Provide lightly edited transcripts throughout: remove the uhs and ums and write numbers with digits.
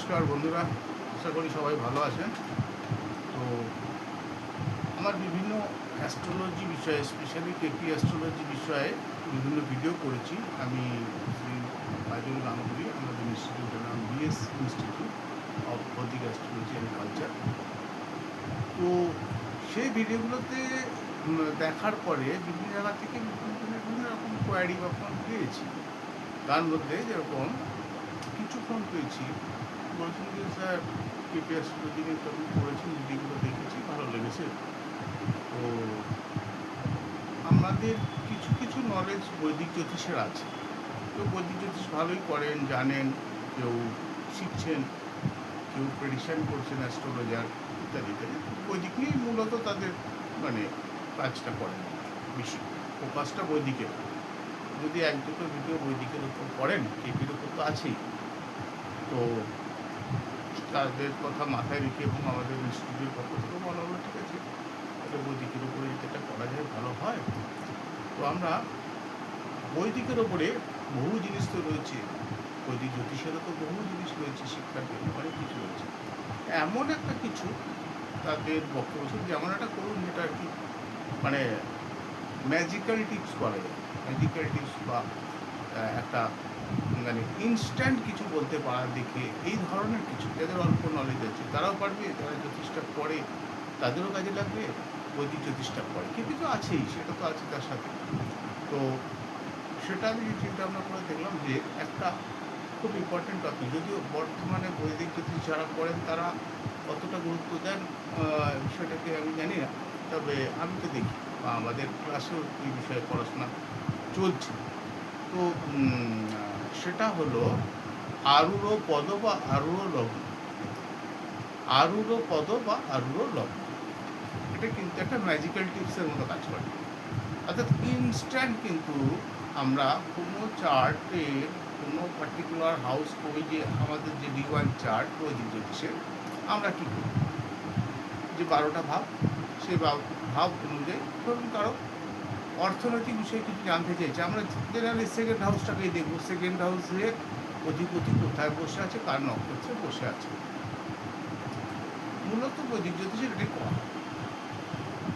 নমস্কার বন্ধুরা, আশা করি সবাই ভালো আছেন। তো আমার বিভিন্ন অ্যাস্ট্রোলজি বিষয়ে, স্পেশালি কেপি অ্যাস্ট্রোলজি বিষয়ে বিভিন্ন ভিডিও করেছি। আমি শ্রী কাজল গাঙ্গুলি, আমাদের ইনস্টিটিউটের নাম বিএস ইনস্টিটিউট অফ বৈদিক অ্যাস্ট্রোলজি অ্যান্ড কালচার। তো সেই ভিডিওগুলোতে দেখার পরে বিভিন্ন জায়গা থেকে বিভিন্ন রকম কোয়ারি বা ফোন পেয়েছি। তার মধ্যে যেরকম কিছু ফোন পেয়েছি, বলছেন যে স্যার কেপি অ্যাস্ট্রোলজি নিয়ে তো আপনি পড়েছেন, ভিডিওগুলো দেখেছি, ভালো লেগেছে। তো আমাদের কিছু কিছু নলেজ বৈদিক জ্যোতিষের আছে। তো বৈদিক জ্যোতিষ ভালোই করেন, জানেন, কেউ শিখছেন, কেউ প্রেডিকশান করছেন, অ্যাস্ট্রোলজার ইত্যাদি ইত্যাদি। বৈদিক নিয়েই মূলত তাদের মানে কাজটা করেন, বেশি ফোকাসটা বৈদিকের। যদি এক দুটো ভিডিও বৈদিকের উপর করেন, কেপির উপর তো আছেই। তো তাদের কথা মাথায় রেখে এবং আমাদের ইনস্টিটিউটের পক্ষ থেকে বলা হলো, ঠিক আছে, তাহলে বৈদিকের উপরে যদি এটা করা যায় ভালো হয়। তো আমরা বৈদিকের ওপরে বহু জিনিস তো রয়েছে, বৈদিক জ্যোতিষেরও তো বহু জিনিস রয়েছে, শিক্ষার জন্য অনেক কিছু রয়েছে। এমন একটা কিছু তাদের বক্তব্য ছিল, যেমন একটা করুন যেটা আর কি মানে ম্যাজিক্যাল টিপস বলা যায়, ম্যাজিক্যাল টিপস বা একটা মানে ইনস্ট্যান্ট কিছু বলতে পারা দেখে, এই ধরনের কিছু যাদের অল্প নলেজ আছে তারাও পারবে, যারা জ্যোতিষটা পড়ে তাদেরও কাজে লাগবে, বৈদিক জ্যোতিষটা পড়ে কিন্তু তো আছেই, সেটা তো আছে তার সাথে। তো সেটা আমি চিন্তা ভাবনা করে দেখলাম যে একটা খুব ইম্পর্টেন্ট টপিক, যদিও বর্তমানে বৈদিক জ্যোতিষ যারা পড়েন তারা কতটা গুরুত্ব দেন বিষয়টাকে আমি জানি না, তবে আমি তো দেখি বা আমাদের ক্লাসেও এই বিষয়ে পড়াশোনা চলছে। তো সেটা হলো আরূঢ় পদ বা আরূঢ় লগ্ন। আরূঢ় পদ বা আরূঢ় লগ্ন, এটা কিন্তু একটা ম্যাজিক্যাল টিপসের মতো কাজ করে। অর্থাৎ ইনস্ট্যান্ট কিন্তু আমরা কোনো চার্টের কোনো পার্টিকুলার হাউস, ওই যে আমাদের যে D1 চার্ট বৈদিক জ্যোতিষের, আমরা কী করি যে 12টা ভাব, সেই ভাব অনুযায়ী ধরুন কারো অর্থনৈতিক বিষয়ে কিছু জানতে চাইছে, আমরা জেনারেলি সেকেন্ড হাউসটাকেই দেখব, সেকেন্ড হাউসের অধিপতি কোথায় বসে আছে, কার নক্ষত্রে বসে আছে। মূলত বৈদিক জ্যোতিষের এটাই করা হয়।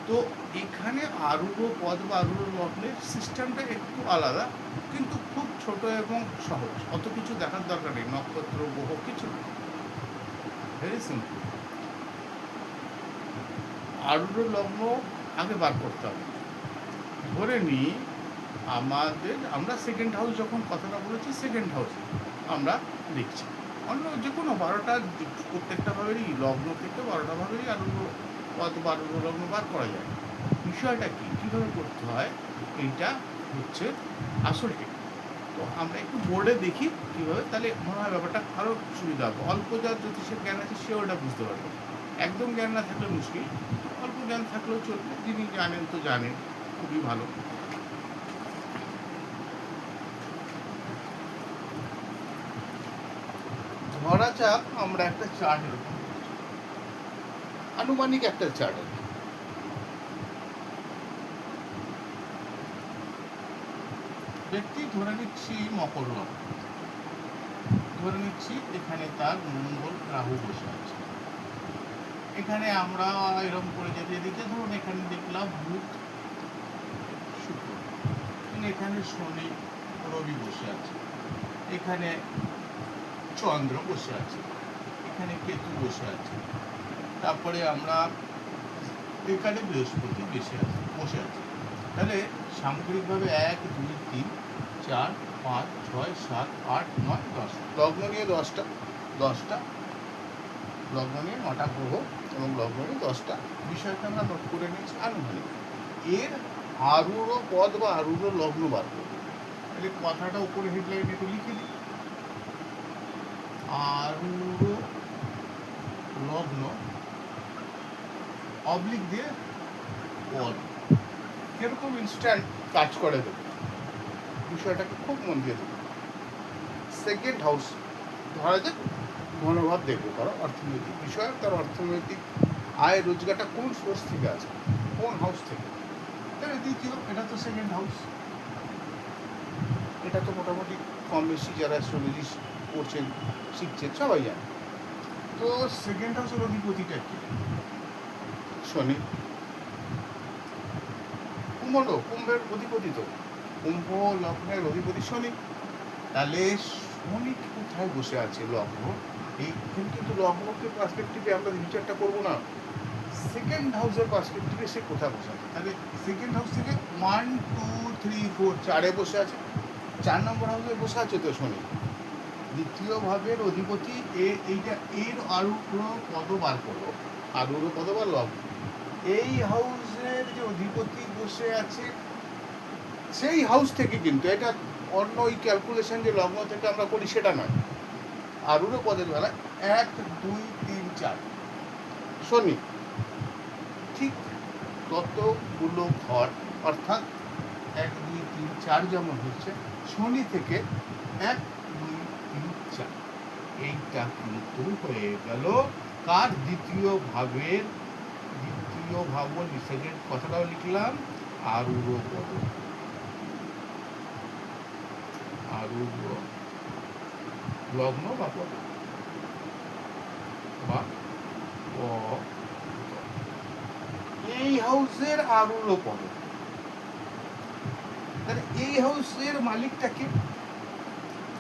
তো এখানে আরূঢ় পদ বা আরূঢ় লগ্নের সিস্টেমটা একটু আলাদা, কিন্তু খুব ছোট এবং সহজ, অত কিছু দেখার দরকার নেই, নক্ষত্র গ্রহ কিছু নেই, ভেরি সিম্পল। আরূঢ় লগ্ন আগে বার করতে হবে। ধরে নিই আমরা সেকেন্ড হাউস, যখন কথাটা বলেছি সেকেন্ড হাউসে আমরা দেখছি, অন্য যে কোনো 12টা প্রত্যেকটা ভাবেরই লগ্ন থেকে 12টা ভাবেরই আরূঢ় পদ বা আরূঢ় লগ্ন বার করা যায়। বিষয়টা কীভাবে করতে হয়, এইটা হচ্ছে আসল টেকনিক। তো আমরা একটু বোর্ডে দেখি কীভাবে, তাহলে মনে হয় ব্যাপারটা আরও সুবিধা হবে। অল্প যার জ্যোতিষের জ্ঞান আছে সে ওটা বুঝতে পারবে, একদম জ্ঞান না থাকলে মুশকিল, অল্প জ্ঞান থাকলেও চলবে, যিনি জানেন তো জানেন, খুবই ভালো। ধরা যাক আমরা একটা চার্ট এরকম, আনুমানিক একটা চার্ট আর কি। ব্যক্তি ধরে নিচ্ছি মকর লগ্ন, ধরে নিচ্ছি এখানে তার মঙ্গল রাহু বসে আছে। এখানে আমরা এরকম করে যদি এদিকে ধরুন এখানে দেখলাম বুধ শুক্র, এখানে শনি রবি বসে আছে, এখানে চন্দ্র বসে আছে, এখানে কেতু বসে আছে, তারপরে আমরা এখানে বৃহস্পতি বসে আছে। তাহলে সামগ্রিকভাবে 1 2 3 4 5 6 7 8 9 10 লগ্ন নিয়ে 10টা লগ্ন নিয়ে 9টা গ্রহ এবং লগ্ন নিয়ে 10টা বিষয়টা আমরা নোট করে নিয়েছি আনুমানিক। এর আরূঢ় পদ বা আরূঢ় লগ্ন বার করব। তাহলে কথাটা উপরে হেডলাইন একটু লিখে দিই, আরূঢ় লগ্ন অবলিক দিয়ে পদ, এরকম ইনস্ট্যান্ট কাজ করে দেবে, বিষয়টাকে খুব মন দিয়ে দেবে। সেকেন্ড হাউস ধরা যাক, মনোভাব দেখবে কারো অর্থনৈতিক বিষয়, তার অর্থনৈতিক আয় রোজগারটা কোন সোর্স থেকে আছে, কোন হাউস থেকে। তাহলে দ্বিতীয়, এটা তো সেকেন্ড হাউস, এটা তো মোটামুটি কম বেশি যারা অ্যাস্ট্রোলজি পড়ছেন শিখছেন সবাই জানে। তো সেকেন্ড হাউসের অধিপতিটা কি? শনি। কুম্ভের অধিপতি তো, কুম্ভ লগ্নের অধিপতি শনি। তাহলে শনি কোথায় বসে আছে? লগ্ন। এইখানে কিন্তু লগ্নকে পার্সপেক্টিভে আমরা বিচারটা করবো না, সেকেন্ড হাউসের পার্সপেক্টিভে সে কোথায় বসে আছে। তাহলে সেকেন্ড হাউস থেকে 1 2 3 4 4-এ বসে আছে, 4 নম্বর হাউসে বসে আছে তো শনি, দ্বিতীয় ভাবের অধিপতি। এইটা এর আরূঢ় পদ বার করলো, আরূঢ় পদ বা লগ্ন। এই হাউসের যে অধিপতি বসে আছে সেই হাউস থেকে, কিন্তু এটা অন্য ওই ক্যালকুলেশন যে লগ্ন থেকে আমরা করি সেটা নয়, আরূঢ় পদের বেলায় 1 2 3 4 শনি, ঠিক ততগুলো ঘর, অর্থাৎ 1 2 3 4 যেমন হচ্ছে, শনি থেকে 1 2 3 4, এইটা কিন্তু হয়ে গেল কার? দ্বিতীয় ভাবের, দ্বিতীয় ভাব সেকেন্ড কথাটাও লিখলাম, আরূঢ় পদ, আরূঢ় লগ্ন বা পদ বা এই হাউসের আরূঢ় পদ। তাহলে এই হাউসের মালিকটাকে,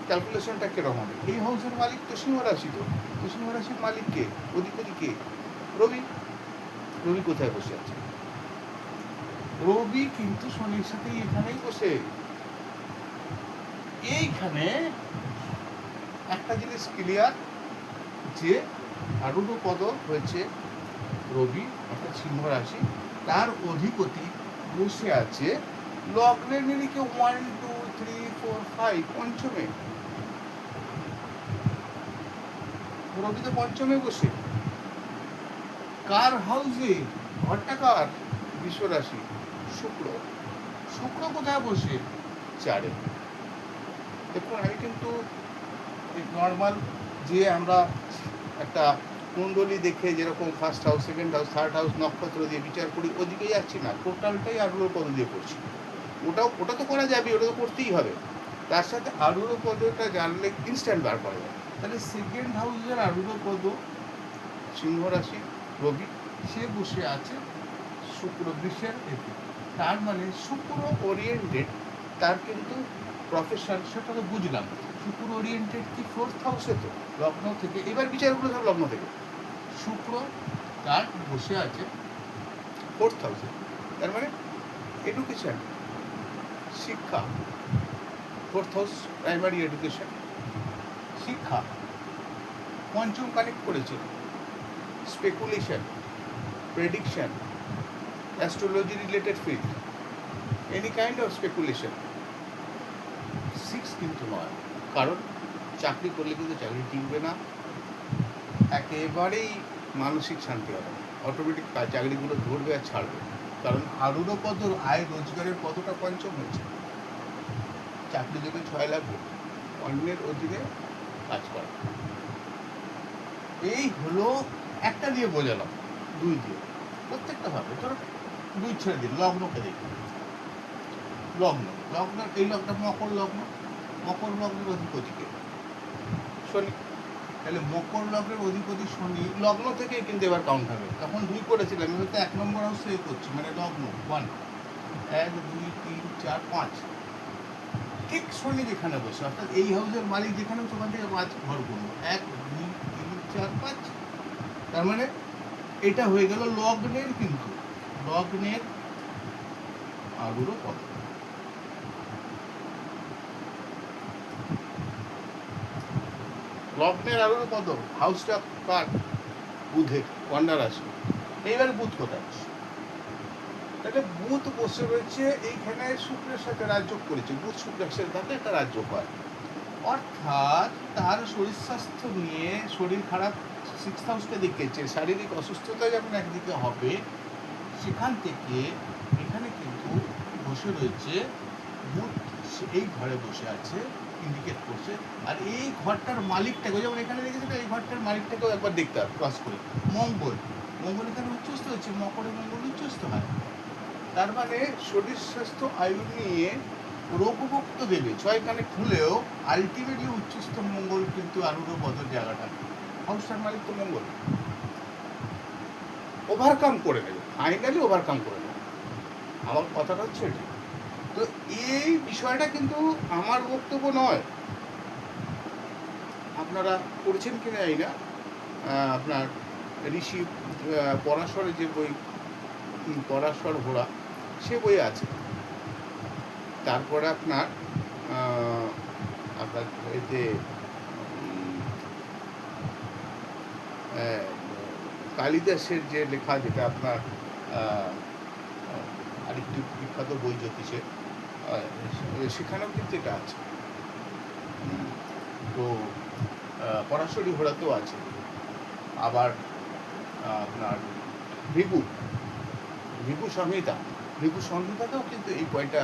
ক্যালকুলেশনটা কিরকম হবে? এই হাউসের মালিক তো সিংহ রাশি, তো সিংহ রাশির মালিক কে? অধিপতি কে? রবি। রবি কোথায় বসে আছে? রবি কিন্তু শনির সাথে এখানেই বসে। এইখানে একটা জিনিস ক্লিয়ার, যে আরূঢ় পদ হয়েছে রবি, অর্থাৎ সিংহ রাশি, তার অধিপতি বসে আছে লগ্নের নিরিখে 1 2 3 4 5 পঞ্চমে। রবি তো পঞ্চমে বসে, কার হাউসে? ঘরটা কার? বৃষ রাশি, শুক্র। শুক্র কোথায় বসে? 4-এ। দেখুন, আমি কিন্তু নর্মাল যে আমরা একটা কুণ্ডলী দেখে যেরকম first house, second house, third house নক্ষত্র দিয়ে বিচার করি, ওদিকেই যাচ্ছি না, টোটালটাই আরূঢ় পদ দিয়ে করছি। ওটা তো করা যাবে, ওটা তো করতেই হবে, তার সাথে আরূঢ় পদটা জানলে ইনস্ট্যান্ট বার করা যাবে। তাহলে সেকেন্ড হাউসের আরূঢ় পদ সিংহ রাশি, রবি, সে বসে আছে শুক্র বৃষের এতে। তার মানে শুক্র ওরিয়েন্টেড, তার কিন্তু প্রফেশন, সেটা তো বুঝলাম। শুক্র ওরিয়েন্টেড কি? ফোর্থ হাউসে তো, লগ্ন থেকে। এবার বিচারগুলো সব লগ্ন থেকে। শুক্র তার বসে আছে ফোর্থ হাউসে, তার মানে এডুকেশন, শিক্ষা। ফোর্থ হাউস প্রাইমারি এডুকেশন, শিক্ষা। পঞ্চম কানেক্ট করেছে speculation, prediction, astrology related field, any kind of speculation. 6 কিন্তু নয়, কারণ চাকরি করলে কিন্তু চাকরি টিকবে না, একেবারেই মানসিক শান্তি হবে, অটোমেটিক চাকরিগুলো ধরবে আর ছাড়বে। কারণ আরূঢ় পদ, আয় রোজগারের কতটা পঞ্চম হয়েছে, চাকরি দেবে 6 লাগবে, অন্যের অধীনে কাজ করা। এই হলো একটা দিয়ে বোঝালাম, 2 দিয়ে প্রত্যেকটা ভাবে। ধরো 2 ছেড়ে দিন, লগ্নকে দেখুন। লগ্ন, এই লগ্নটা মকর লগ্ন, মকর লগ্নের অধিপতিকে শনি। তাহলে মকর লগ্নের অধিপতি শনি, লগ্ন থেকে কিন্তু এবার কাউন্ট হবে। তখন 2 করেছিলাম, আমি হয়তো 1 নম্বর হাউসে করছি, মানে লগ্ন 1 1 2 3 4 5, ঠিক শনি যেখানে বসে, অর্থাৎ এই হাউসের মালিক যেখানে বসে, ওখান থেকে 5 ঘর করবো, 1 2 3 4 5। তার মানে এটা হয়ে গেল লগ্নের, কিন্তু লগ্নের আরূঢ় পদ। লগ্নের আরূঢ় পদ, হাউসটা কার? বুধের, কন্যা রাশি। এইবার বুধ কোথায়? তাহলে বুধ বসে রয়েছে এইখানে, শুক্রের সাথে রাজযোগ করেছে, বুধ শুক্রের সাথে একটা রাজযোগ হয়, অর্থাৎ তার শরীর স্বাস্থ্য নিয়ে, শরীর খারাপ, 6th হাউসকে দেখেছে, শারীরিক অসুস্থতা যখন একদিকে হবে, সেখান থেকে এখানে কিন্তু বসে রয়েছে বুধ, এই ঘরে বসে আছে, ইন্ডিকেট করছে। আর এই ঘরটার মালিকটাকে, যেমন এখানে দেখেছে, এই ঘরটার মালিকটাকেও একবার দেখতে হবে ক্রস করে। মঙ্গল, মঙ্গল এখানে উচ্চস্থ হচ্ছে, মকরে মঙ্গল উচ্চস্থ হয়, তার মানে শরীর স্বাস্থ্য আয়ু নিয়ে রোগমুক্ত দেবে। 6 কানেক্ট হলেও আলটিমেটলি উচ্চস্থ মঙ্গল কিন্তু আরূঢ় পদের জায়গাটা হাউসটার মালিক তো মঙ্গল, ওভারকাম করে নেবে, ফাইনালি ওভারকাম করে নেবে। আমার কথাটা হচ্ছে এটা। তো এই বিষয়টা কিন্তু আমার বক্তব্য নয়, আপনারা পড়েছেন কিনা এই না, আপনার ঋষি পরাশরের যে বই পরাশর ঘোড়া, সে বই আছে। তারপরে আপনার আপনার এতে কালিদাসের যে লেখা, যেটা আপনার আরেকটি বিখ্যাত বই জ্যোতিষের, সেখানেও কিন্তু এটা আছে। তো পরাশরী ঘোড়াতেও আছে। আবার আপনার ভিভু সংহিতাতেও কিন্তু এই বইটা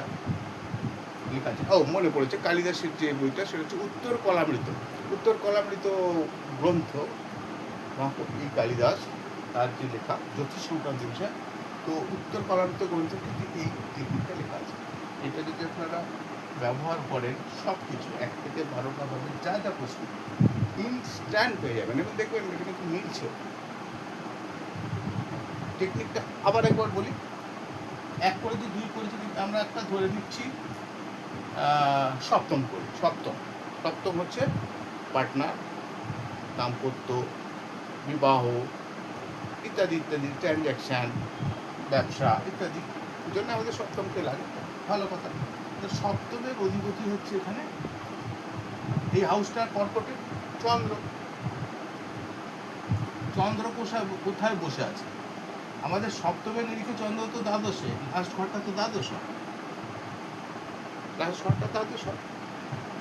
লেখা আছে। ও মনে পড়েছে, কালিদাসের যে বইটা, সেটা হচ্ছে উত্তর কলামৃত গ্রন্থ, মহাকবি কালিদাস তার যে লেখা জ্যোতিষ সংক্রান্ত বিষয়। তো উত্তর কলামৃত গ্রন্থ কিন্তু এই টেকনিকটা লেখা আছে। এটা যদি আপনারা ব্যবহার করেন, সব কিছু 1 থেকে 12টা ভাবে যা যা প্রশ্ন ইনস্ট্যান্ট হয়ে যাবেন, এবং দেখবেন এটা কিন্তু মিলছে। টেকনিকটা আবার একবার বলি, 1 করেছি, 2 করেছি, আমরা একটা ধরে নিচ্ছি সপ্তম করি। সপ্তম হচ্ছে পার্টনার, দাম্পত্য, বিবাহ ইত্যাদি ইত্যাদি, ট্রানজ্যাকশান, ব্যবসা ইত্যাদি জন্য আমাদের সপ্তমকে লাগে। ভালো কথা। তো সপ্তমের অধিপতি হচ্ছে এখানে এই হাউসটার কর্কটে চন্দ্র কোথায় বসে আছে? আমাদের সপ্তমের নিরিখে চন্দ্র তো দ্বাদশে, লাস্ট ঘরটা তো দ্বাদশ,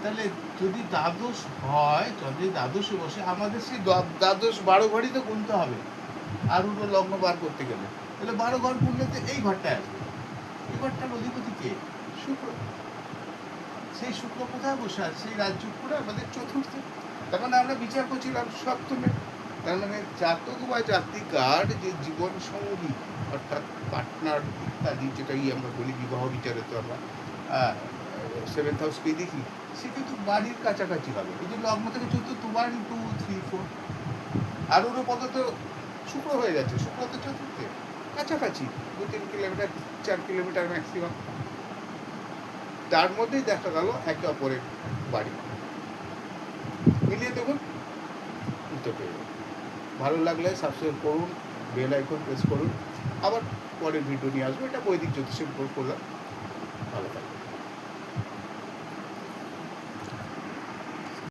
তাহলে যদি দ্বাদশ হয়, যদি দ্বাদশে বসে, আমাদের সেই দ্বাদশ 12 ঘরই তো গুনতে হবে আর উল্টো লগ্ন বার করতে গেলে। তাহলে 12 ঘর গুনলে তো এই ঘরটায় আসবে। এই ঘরটার অধিপতি কে? শুক্র। সেই শুক্র কোথায় বসে আছে? সেই রাজ্য করে আমাদের চতুর্থে। তখন আমরা বিচার করছিলাম সপ্তমে। তার মানে জাতক বা জাতিকার যে জীবন সঙ্গী, অর্থাৎ পার্টনার ইত্যাদি, যেটাই আমরা বলি বিবাহ বিচারে, তো আমরা 7th হাউসকেই দেখি, সে কিন্তু বাড়ির কাছাকাছি হবে। এই যে লগ্ন থেকে চতুর্থ, 1, 2, 3, 4, আর ওর পদ তো শুক্র হয়ে যাচ্ছে, শুক্র তো চতুর্থে কাছাকাছি, 2-3 কিলোমিটার, 4 কিলোমিটার ম্যাক্সিমাম। তার মধ্যেই দেখা গেল একে অপরের বাড়ি। মিলিয়ে দেখুন, উত্তর পেয়ে যাবেন। ভালো লাগলে সাবস্ক্রাইব করুন, বেল আইকন প্রেস করুন। আবার পরের ভিডিও নিয়ে আসবো। এটা বৈদিক জ্যোতিষের উপর করলাম। ভালো থাকবে।